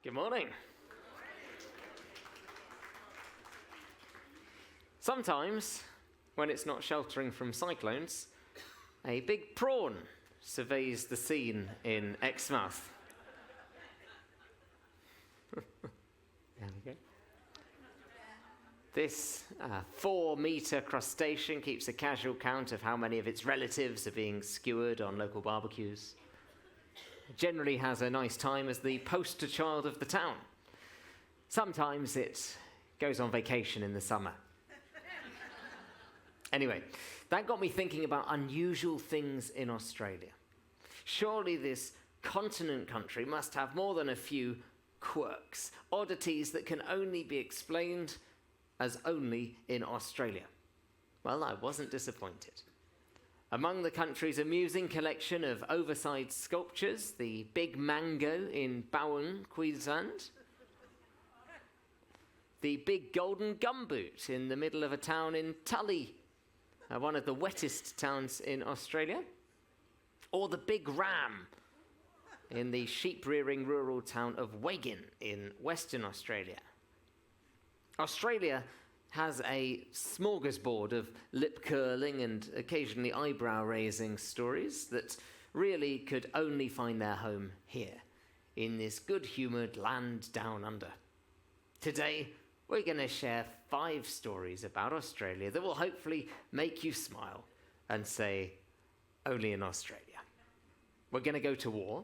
Good morning. Sometimes, when it's not sheltering from cyclones, a big prawn surveys the scene in Exmouth. There we go. This 4-metre crustacean keeps a casual count of how many of its relatives are being skewered on local barbecues. It generally has a nice time as the poster child of the town. Sometimes it goes on vacation in the summer. Anyway, that got me thinking about unusual things in Australia. Surely this continent country must have more than a few quirks, oddities that can only be explained as only in Australia. Well, I wasn't disappointed. Among the country's amusing collection of oversized sculptures, the Big Mango in Bowen, Queensland, the Big Golden Gumboot in the middle of a town in Tully, one of the wettest towns in Australia, or the Big Ram in the sheep-rearing rural town of Wagin in Western Australia. Australia has a smorgasbord of lip-curling and occasionally eyebrow-raising stories that really could only find their home here, in this good-humoured land down under. Today, we're going to share 5 stories about Australia that will hopefully make you smile and say, only in Australia. We're going to go to war.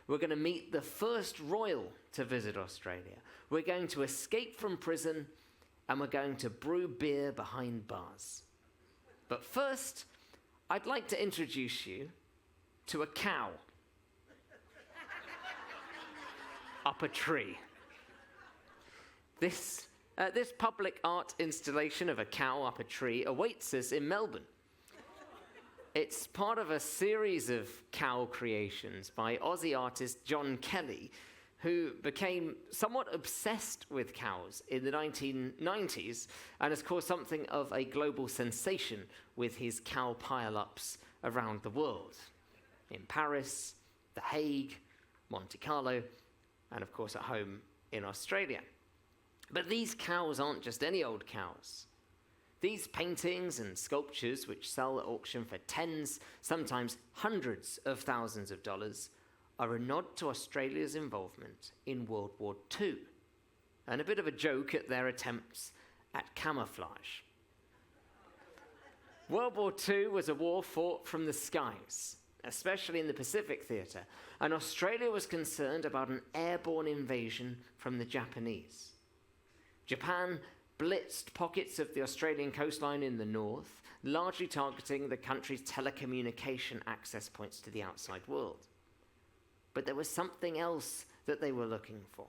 We're going to meet the first royal to visit Australia. We're going to escape from prison, and we're going to brew beer behind bars. But first, I'd like to introduce you to a cow up a tree. This public art installation of a cow up a tree awaits us in Melbourne. It's part of a series of cow creations by Aussie artist John Kelly, who became somewhat obsessed with cows in the 1990s and has caused something of a global sensation with his cow pile-ups around the world. In Paris, The Hague, Monte Carlo, and of course at home in Australia. But these cows aren't just any old cows. These paintings and sculptures, which sell at auction for tens, sometimes hundreds of thousands of dollars, are a nod to Australia's involvement in World War II, and a bit of a joke at their attempts at camouflage. World War II was a war fought from the skies, especially in the Pacific theatre, and Australia was concerned about an airborne invasion from the Japanese. Japan blitzed pockets of the Australian coastline in the north, largely targeting the country's telecommunication access points to the outside world. But there was something else that they were looking for.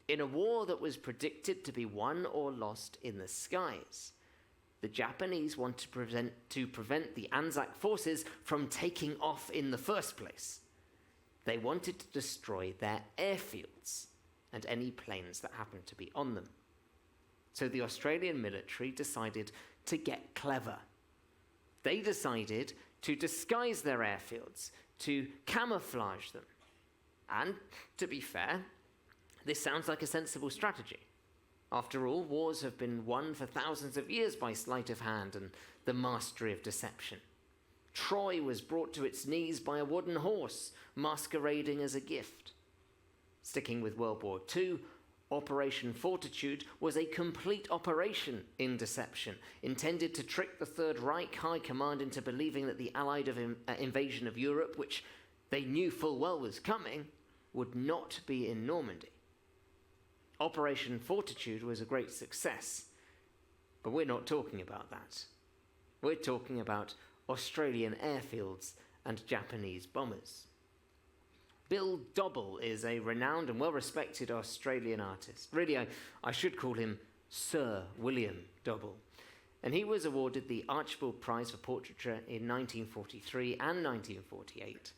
In a war that was predicted to be won or lost in the skies, the Japanese wanted to prevent the Anzac forces from taking off in the first place. They wanted to destroy their airfields and any planes that happened to be on them. So the Australian military decided to get clever. They decided to disguise their airfields, to camouflage them. And, to be fair, this sounds like a sensible strategy. After all, wars have been won for thousands of years by sleight of hand and the mastery of deception. Troy was brought to its knees by a wooden horse, masquerading as a gift. Sticking with World War II, Operation Fortitude was a complete operation in deception, intended to trick the Third Reich High Command into believing that the Allied invasion of Europe, which they knew full well was coming, would not be in Normandy. Operation Fortitude was a great success, but we're not talking about that. We're talking about Australian airfields and Japanese bombers. Bill Dobell is a renowned and well-respected Australian artist. Really, I should call him Sir William Dobell. And he was awarded the Archibald Prize for Portraiture in 1943 and 1948.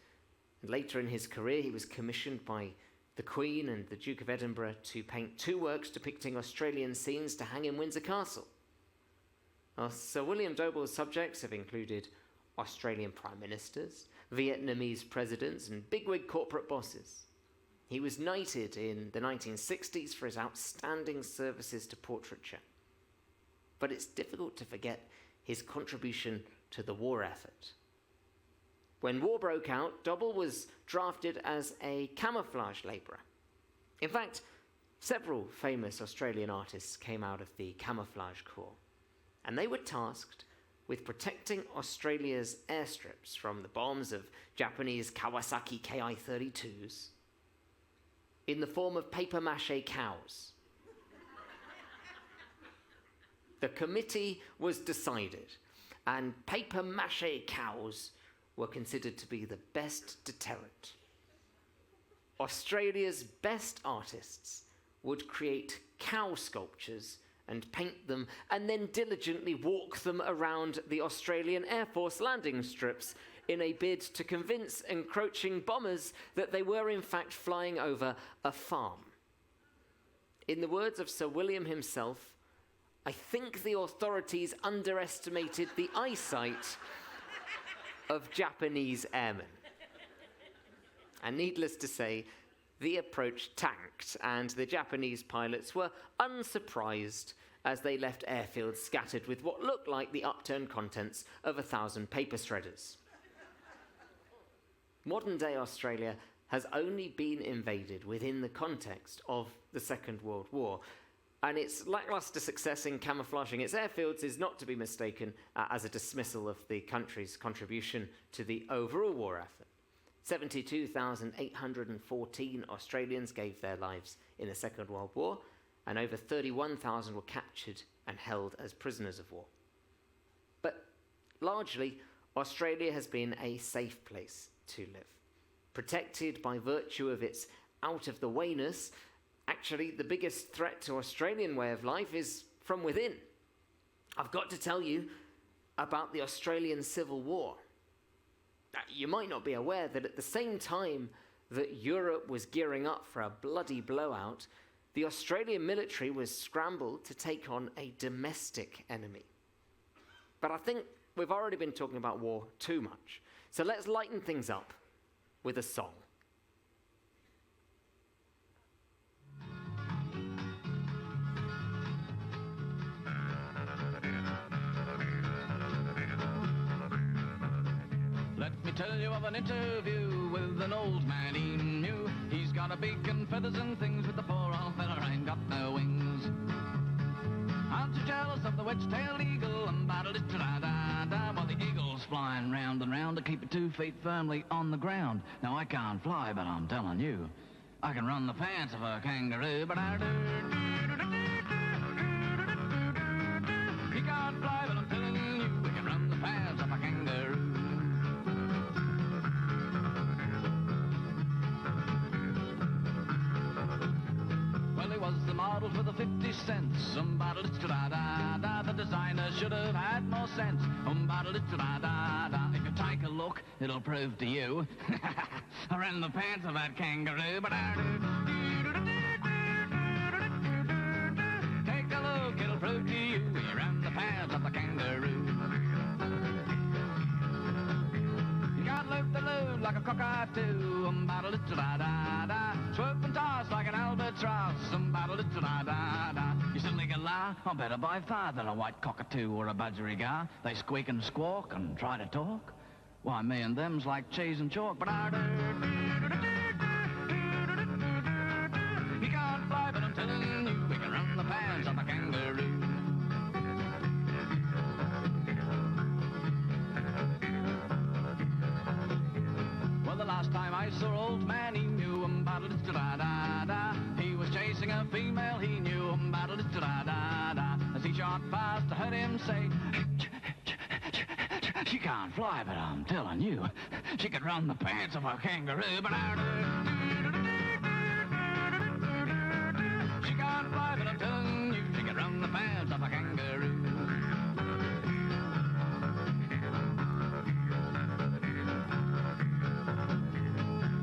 And later in his career, he was commissioned by the Queen and the Duke of Edinburgh to paint 2 works depicting Australian scenes to hang in Windsor Castle. Sir William Dobell's subjects have included Australian prime ministers, Vietnamese presidents, and bigwig corporate bosses. He was knighted in the 1960s for his outstanding services to portraiture. But it's difficult to forget his contribution to the war effort. When war broke out, Dobell was drafted as a camouflage labourer. In fact, several famous Australian artists came out of the camouflage corps, and they were tasked with protecting Australia's airstrips from the bombs of Japanese Kawasaki Ki-32s in the form of papier-mâché cows. The committee was decided, and papier-mâché cows were considered to be the best deterrent. Australia's best artists would create cow sculptures and paint them, and then diligently walk them around the Australian Air Force landing strips in a bid to convince encroaching bombers that they were in fact flying over a farm. In the words of Sir William himself, "I think the authorities underestimated the eyesight of Japanese airmen." And needless to say, the approach tanked, and the Japanese pilots were unsurprised as they left airfields scattered with what looked like the upturned contents of 1,000 paper shredders. Modern-day Australia has only been invaded within the context of the Second World War, and its lackluster success in camouflaging its airfields is not to be mistaken as a dismissal of the country's contribution to the overall war effort. 72,814 Australians gave their lives in the Second World War, and over 31,000 were captured and held as prisoners of war. But largely, Australia has been a safe place to live. Protected by virtue of its out-of-the-wayness, actually the biggest threat to Australian way of life is from within. I've got to tell you about the Australian Civil War. You might not be aware that at the same time that Europe was gearing up for a bloody blowout, the Australian military was scrambled to take on a domestic enemy. But I think we've already been talking about war too much, so let's lighten things up with a song. Let me tell you of an interview with an old man he knew. He's got a beak and feathers and things, but the poor old fella ain't got no wings. I'm too jealous of the wedge-tailed eagle and battle-it-da-da-da, while the eagle's flying round and round to keep her 2 feet firmly on the ground. Now I can't fly, but I'm telling you, I can run the pants of a kangaroo, but I do. He can't fly, but I'm telling you, we can run the pants of a kangaroo. Was the model for the 50 cents. Da-da-da-da. The designer should have had more sense. Da-da-da-da. If you take a look, it'll prove to you. I ran the pants of that kangaroo. Take a look, it'll prove to you. You ran the pants of the kangaroo. You can't lift the load like a cockatoo. Da-da-da-da. Swoop and toss like an albatross. Da-da-da-da. You silly galah, I'm better by far than a white cockatoo or a budgerigar. They squeak and squawk and try to talk. Why, me and them's like cheese and chalk. But he can't fly, but I'm telling you, we can run the pants of a kangaroo. Well, the last time I saw old man, he knew da-da-da. He was chasing a female, he knew da-da-da. As he shot past, I heard him say, she can't fly, but I'm telling you, she could run the pants of a kangaroo. But she can't fly, but I'm telling you, she could run the pants of a kangaroo.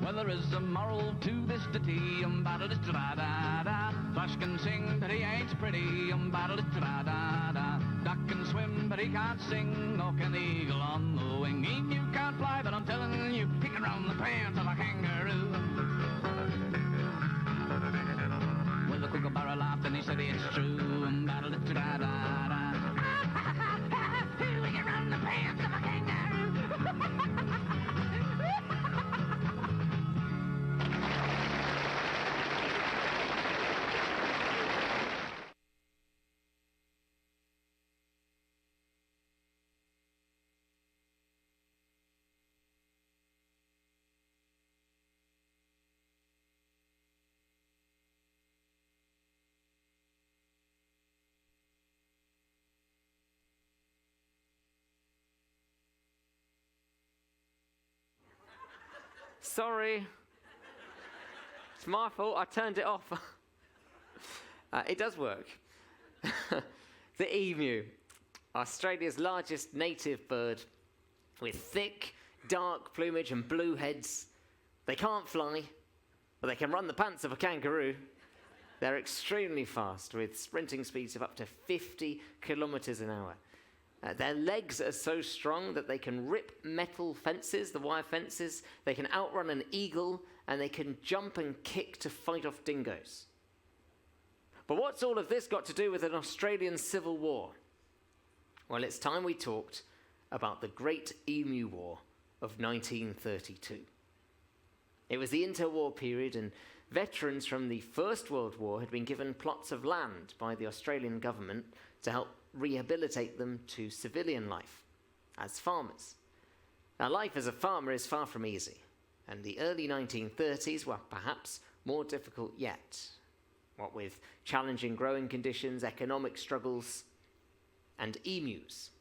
Well, there is a moral to this ditty, da-da-da-da. Thrush can sing, but he ain't pretty, da-da-da-da. Duck can swim, but he can't sing, nor can the eagle on the wing. You can't fly, but I'm telling you, he can run the pants of a kangaroo. Sorry. It's my fault. I turned it off. It does work. The emu, Australia's largest native bird, with thick, dark plumage and blue heads. They can't fly, but they can run the pants of a kangaroo. They're extremely fast, with sprinting speeds of up to 50 kilometers an hour. Their legs are so strong that they can rip metal fences, the wire fences. They can outrun an eagle, and they can jump and kick to fight off dingoes. But what's all of this got to do with an Australian civil war? Well, it's time we talked about the Great Emu War of 1932. It was the interwar period, and veterans from the First World War had been given plots of land by the Australian government to help rehabilitate them to civilian life as farmers. Now, life as a farmer is far from easy, and the early 1930s were perhaps more difficult yet, what with challenging growing conditions, economic struggles, and emus.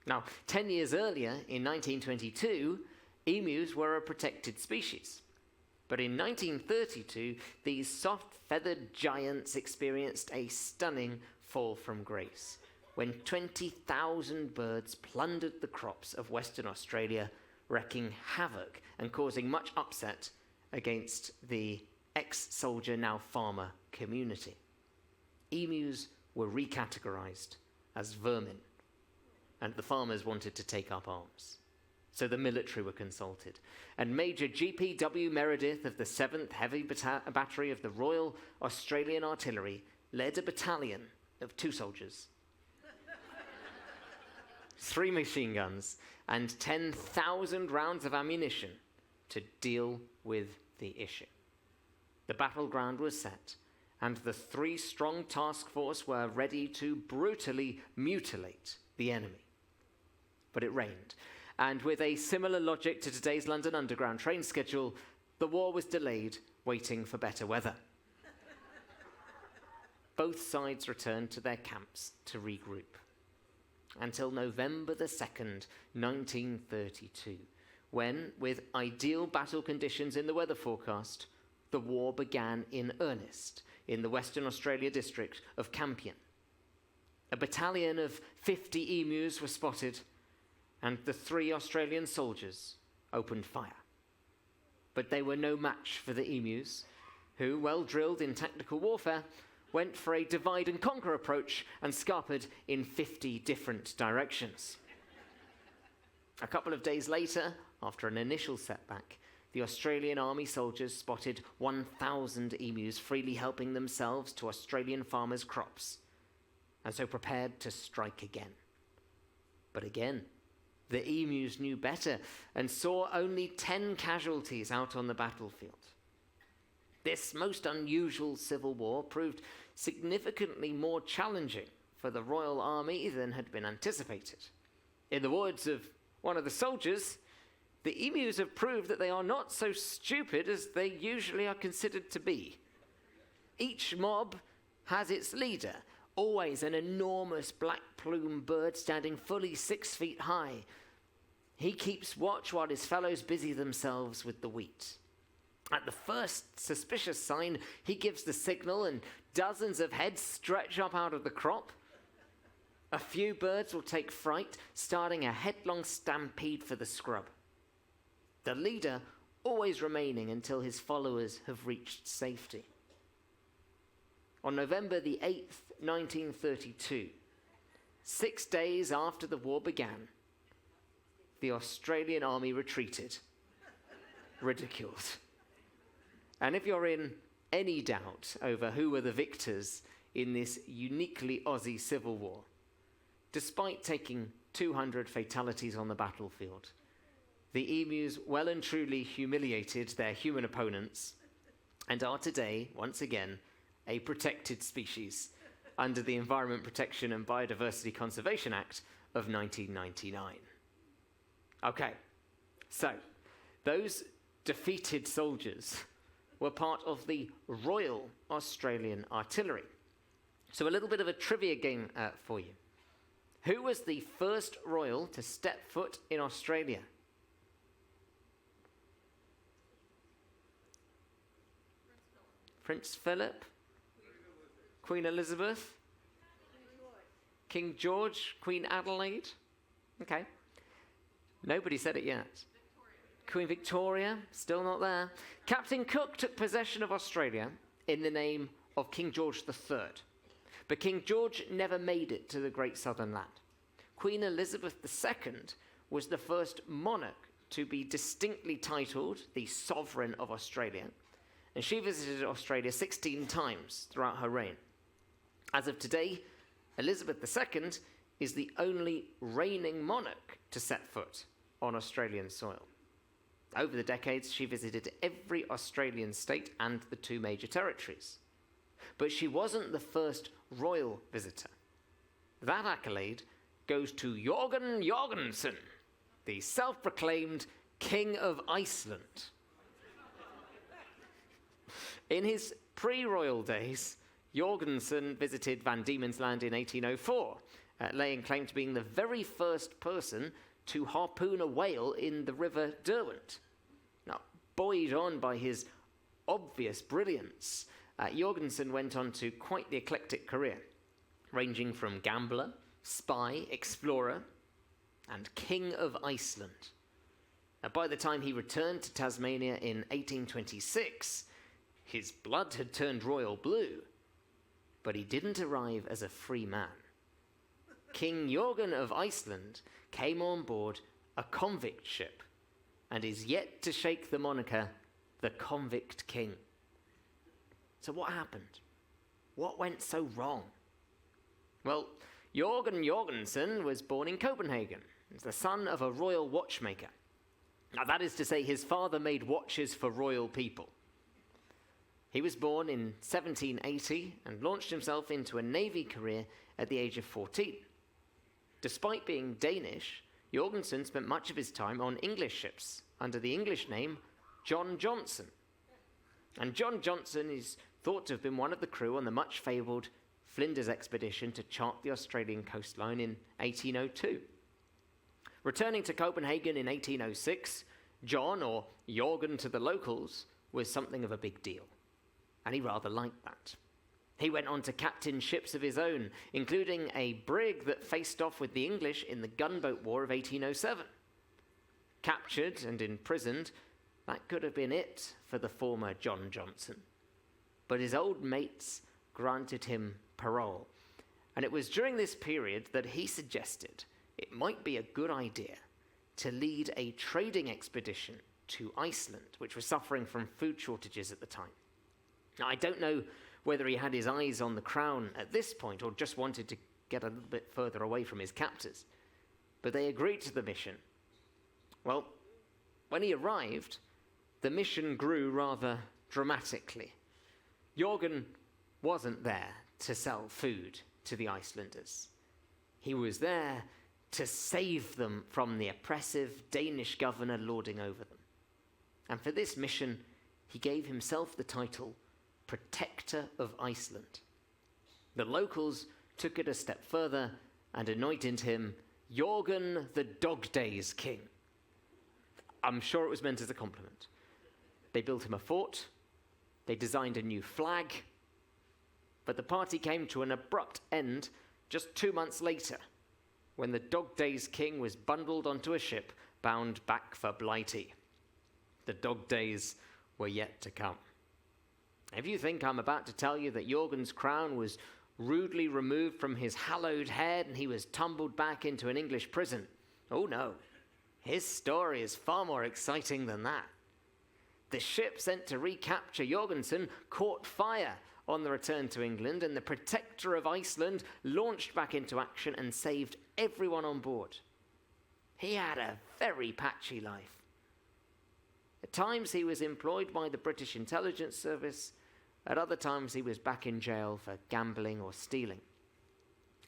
Now, 10 years earlier, in 1922, emus were a protected species. But in 1932, these soft-feathered giants experienced a stunning fall from grace, when 20,000 birds plundered the crops of Western Australia, wreaking havoc and causing much upset against the ex-soldier, now farmer community. Emus were recategorized as vermin, and the farmers wanted to take up arms. So the military were consulted, and Major G.P.W. Meredith of the 7th Heavy Battery of the Royal Australian Artillery led a battalion of 2 soldiers, 3 machine guns, and 10,000 rounds of ammunition to deal with the issue. The battleground was set, and the 3-strong task force were ready to brutally mutilate the enemy. But it rained, and with a similar logic to today's London Underground train schedule, the war was delayed, waiting for better weather. Both sides returned to their camps to regroup, until November the 2nd, 1932, when, with ideal battle conditions in the weather forecast, the war began in earnest in the Western Australia district of Campion. A battalion of 50 emus were spotted, and the 3 Australian soldiers opened fire. But they were no match for the emus, who, well drilled in tactical warfare, went for a divide-and-conquer approach and scarpered in 50 different directions. A couple of days later, after an initial setback, the Australian Army soldiers spotted 1,000 emus freely helping themselves to Australian farmers' crops, and so prepared to strike again. But again, the emus knew better and saw only 10 casualties out on the battlefield. This most unusual civil war proved significantly more challenging for the Royal Army than had been anticipated. In the words of one of the soldiers, the emus have proved that they are not so stupid as they usually are considered to be. Each mob has its leader, always an enormous black plume bird standing fully 6 feet high. He keeps watch while his fellows busy themselves with the wheat. At the first suspicious sign, he gives the signal and dozens of heads stretch up out of the crop. A few birds will take fright, starting a headlong stampede for the scrub. The leader always remaining until his followers have reached safety. On November the 8th, 1932, 6 days after the war began, the Australian Army retreated, ridiculed. And if you're in any doubt over who were the victors in this uniquely Aussie civil war, despite taking 200 fatalities on the battlefield, the emus well and truly humiliated their human opponents and are today, once again, a protected species under the Environment Protection and Biodiversity Conservation Act of 1999. Okay, so those defeated soldiers were part of the Royal Australian Artillery. So a little bit of a trivia game for you. Who was the first royal to step foot in Australia? Prince Philip? Queen Elizabeth? King George? Queen Adelaide? Okay. Nobody said it yet. Queen Victoria? Still not there. Captain Cook took possession of Australia in the name of King George III. But King George never made it to the Great Southern Land. Queen Elizabeth II was the first monarch to be distinctly titled the Sovereign of Australia, and she visited Australia 16 times throughout her reign. As of today, Elizabeth II is the only reigning monarch to set foot on Australian soil. Over the decades, she visited every Australian state and the 2 major territories. But she wasn't the first royal visitor. That accolade goes to Jörgen Jorgensen, the self-proclaimed King of Iceland. In his pre-royal days, Jorgensen visited Van Diemen's Land in 1804, laying claim to being the very first person to harpoon a whale in the River Derwent. Now, buoyed on by his obvious brilliance, Jorgensen went on to quite the eclectic career, ranging from gambler, spy, explorer, and King of Iceland. Now, by the time he returned to Tasmania in 1826, his blood had turned royal blue, but he didn't arrive as a free man. King Jörgen of Iceland came on board a convict ship and is yet to shake the moniker the Convict King. So what happened? What went so wrong? Well, Jörgen Jorgensen was born in Copenhagen. He's the son of a royal watchmaker. Now, that is to say, his father made watches for royal people. He was born in 1780 and launched himself into a navy career at the age of 14. Despite being Danish, Jorgensen spent much of his time on English ships under the English name John Johnson. And John Johnson is thought to have been one of the crew on the much fabled Flinders expedition to chart the Australian coastline in 1802. Returning to Copenhagen in 1806, John, or Jörgen to the locals, was something of a big deal, and he rather liked that. He went on to captain ships of his own, including a brig that faced off with the English in the Gunboat War of 1807. Captured and imprisoned, that could have been it for the former John Johnson. But his old mates granted him parole, and it was during this period that he suggested it might be a good idea to lead a trading expedition to Iceland, which was suffering from food shortages at the time. Now, I don't know whether he had his eyes on the crown at this point or just wanted to get a little bit further away from his captors, but they agreed to the mission. Well, when he arrived, the mission grew rather dramatically. Jörgen wasn't there to sell food to the Icelanders. He was there to save them from the oppressive Danish governor lording over them. And for this mission, he gave himself the title Protector of Iceland. The locals took it a step further and anointed him Jörgen the Dog Days King. I'm sure it was meant as a compliment. They built him a fort, they designed a new flag, but the party came to an abrupt end just 2 months later, when the Dog Days King was bundled onto a ship bound back for Blighty. The dog days were yet to come. If you think I'm about to tell you that Jörgen's crown was rudely removed from his hallowed head and he was tumbled back into an English prison, oh no, his story is far more exciting than that. The ship sent to recapture Jorgensen caught fire on the return to England, and the Protector of Iceland launched back into action and saved everyone on board. He had a very patchy life. At times he was employed by the British Intelligence Service, at other times he was back in jail for gambling or stealing.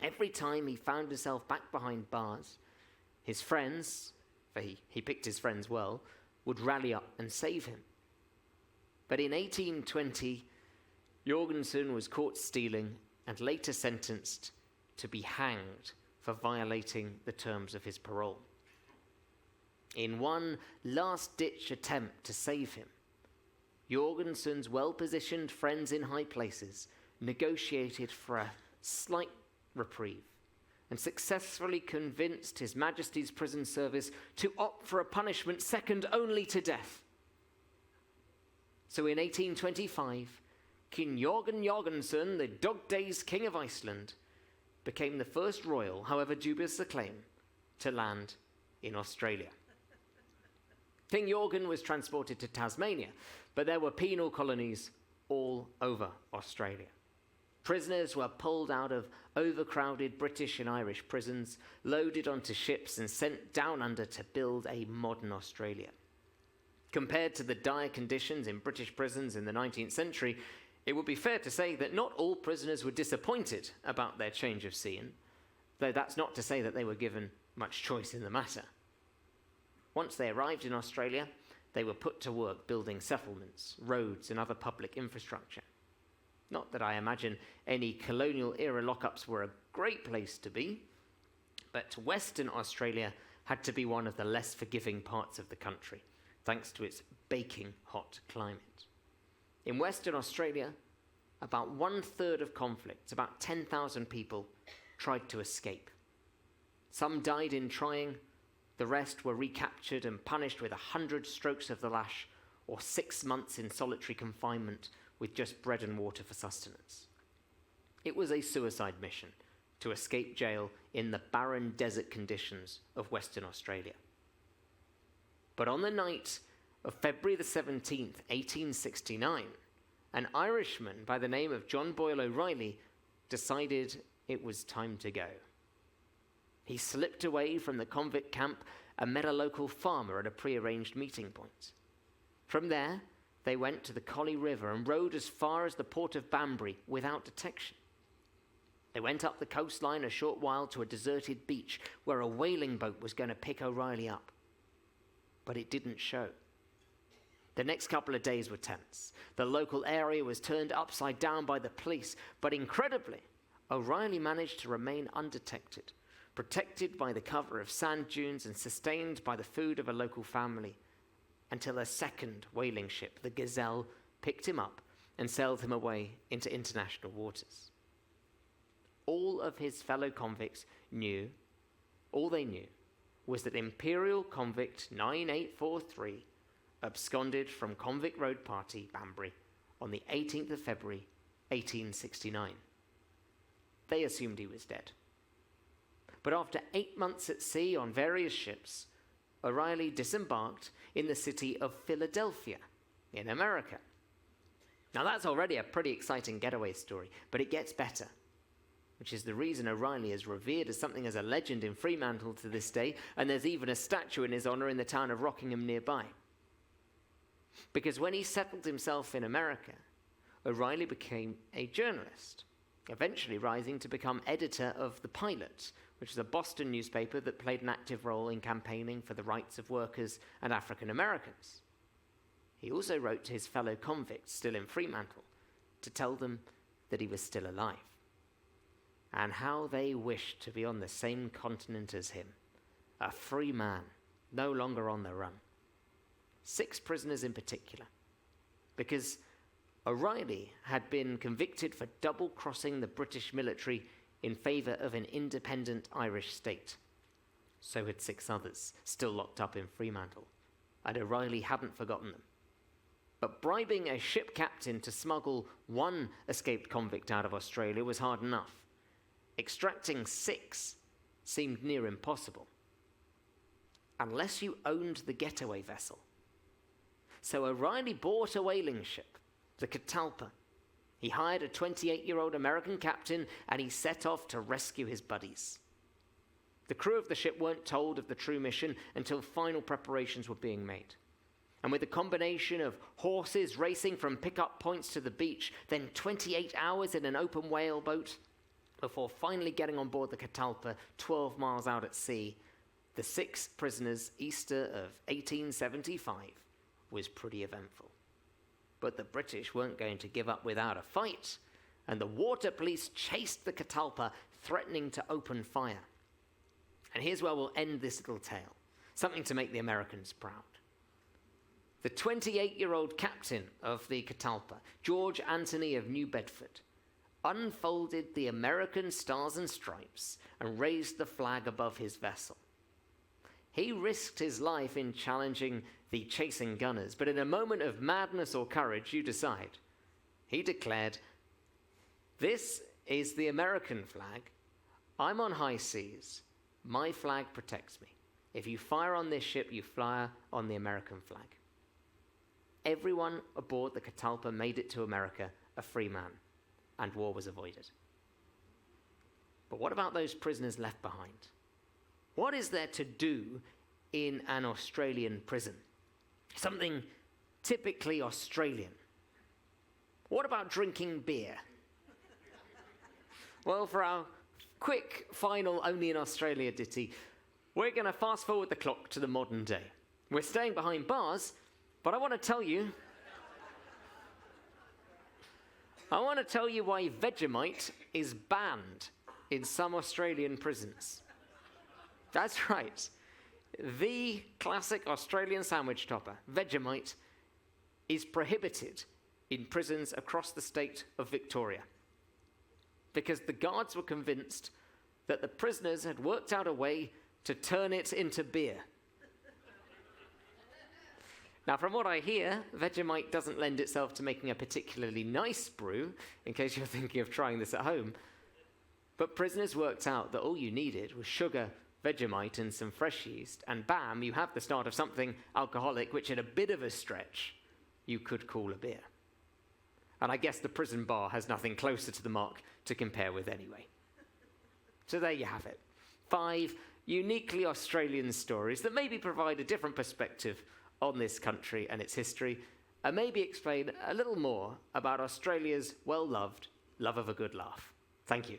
Every time he found himself back behind bars, his friends, for he picked his friends well, would rally up and save him. But in 1820, Jorgensen was caught stealing and later sentenced to be hanged for violating the terms of his parole. In one last-ditch attempt to save him, Jorgensen's well-positioned friends in high places negotiated for a slight reprieve and successfully convinced His Majesty's prison service to opt for a punishment second only to death. So in 1825, King Jorgen Jorgensen, the dog-days King of Iceland, became the first royal, however dubious the claim, to land in Australia. King Jorgen was transported to Tasmania, but there were penal colonies all over Australia. Prisoners were pulled out of overcrowded British and Irish prisons, loaded onto ships and sent down under to build a modern Australia. Compared to the dire conditions in British prisons in the 19th century, it would be fair to say that not all prisoners were disappointed about their change of scene, though that's not to say that they were given much choice in the matter. Once they arrived in Australia, they were put to work building settlements, roads, and other public infrastructure. Not that I imagine any colonial-era lockups were a great place to be, but Western Australia had to be one of the less forgiving parts of the country, thanks to its baking hot climate. In Western Australia, about 1/3 of conflicts, about 10,000 people, tried to escape. Some died in trying, the rest were recaptured and punished with 100 strokes of the lash or 6 months in solitary confinement with just bread and water for sustenance. It was a suicide mission to escape jail in the barren desert conditions of Western Australia. But on the night of February the 17th, 1869, an Irishman by the name of John Boyle O'Reilly decided it was time to go. He slipped away from the convict camp and met a local farmer at a prearranged meeting point. From there, they went to the Collie River and rowed as far as the port of Bunbury without detection. They went up the coastline a short while to a deserted beach where a whaling boat was going to pick O'Reilly up. But it didn't show. The next couple of days were tense. The local area was turned upside down by the police, but incredibly, O'Reilly managed to remain undetected, protected by the cover of sand dunes and sustained by the food of a local family, until a second whaling ship, the Gazelle, picked him up and sailed him away into international waters. All of his fellow convicts knew, all they knew, was that Imperial Convict 9843 absconded from Convict Road Party, Bunbury, on the 18th of February, 1869. They assumed he was dead. But after 8 months at sea on various ships, O'Reilly disembarked in the city of Philadelphia in America. Now that's already a pretty exciting getaway story, but it gets better, which is the reason O'Reilly is revered as something as a legend in Fremantle to this day, and there's even a statue in his honor in the town of Rockingham nearby. Because when he settled himself in America, O'Reilly became a journalist, eventually rising to become editor of The Pilot, which is a Boston newspaper that played an active role in campaigning for the rights of workers and African Americans. He also wrote to his fellow convicts still in Fremantle to tell them that he was still alive, and how they wished to be on the same continent as him, a free man, no longer on the run. 6 prisoners in particular, because O'Reilly had been convicted for double-crossing the British military in favour of an independent Irish state. So had 6 others, still locked up in Fremantle, and O'Reilly hadn't forgotten them. But bribing a ship captain to smuggle 1 escaped convict out of Australia was hard enough. Extracting 6 seemed near impossible, unless you owned the getaway vessel. So O'Reilly bought a whaling ship, the Catalpa. He hired a 28-year-old American captain, and he set off to rescue his buddies. The crew of the ship weren't told of the true mission until final preparations were being made. And with a combination of horses racing from pickup points to the beach, then 28 hours in an open whaleboat, before finally getting on board the Catalpa 12 miles out at sea, the 6 prisoners' Easter of 1875 was pretty eventful. But the British weren't going to give up without a fight, and the water police chased the Catalpa, threatening to open fire. And here's where we'll end this little tale, something to make the Americans proud. the 28-year-old captain of the Catalpa, George Anthony of New Bedford, unfolded the American Stars and Stripes and raised the flag above his vessel. He risked his life in challenging the chasing gunners, but in a moment of madness or courage, you decide, he declared, "This is the American flag. I'm on high seas. My flag protects me. If you fire on this ship, you fire on the American flag." Everyone aboard the Catalpa made it to America a free man, and war was avoided. But what about those prisoners left behind? What is there to do in an Australian prison? Something typically Australian. What about drinking beer? Well, for our quick, final, only in Australia ditty, we're going to fast forward the clock to the modern day. We're staying behind bars, but I want to tell you why Vegemite is banned in some Australian prisons. That's right. The classic Australian sandwich topper, Vegemite, is prohibited in prisons across the state of Victoria, because the guards were convinced that the prisoners had worked out a way to turn it into beer. Now, from what I hear, Vegemite doesn't lend itself to making a particularly nice brew, in case you're thinking of trying this at home. But prisoners worked out that all you needed was sugar, Vegemite, and some fresh yeast, and bam, you have the start of something alcoholic, which at a bit of a stretch, you could call a beer. And I guess the prison bar has nothing closer to the mark to compare with anyway. So there you have it. 5 uniquely Australian stories that maybe provide a different perspective on this country and its history, and maybe explain a little more about Australia's well-loved love of a good laugh. Thank you.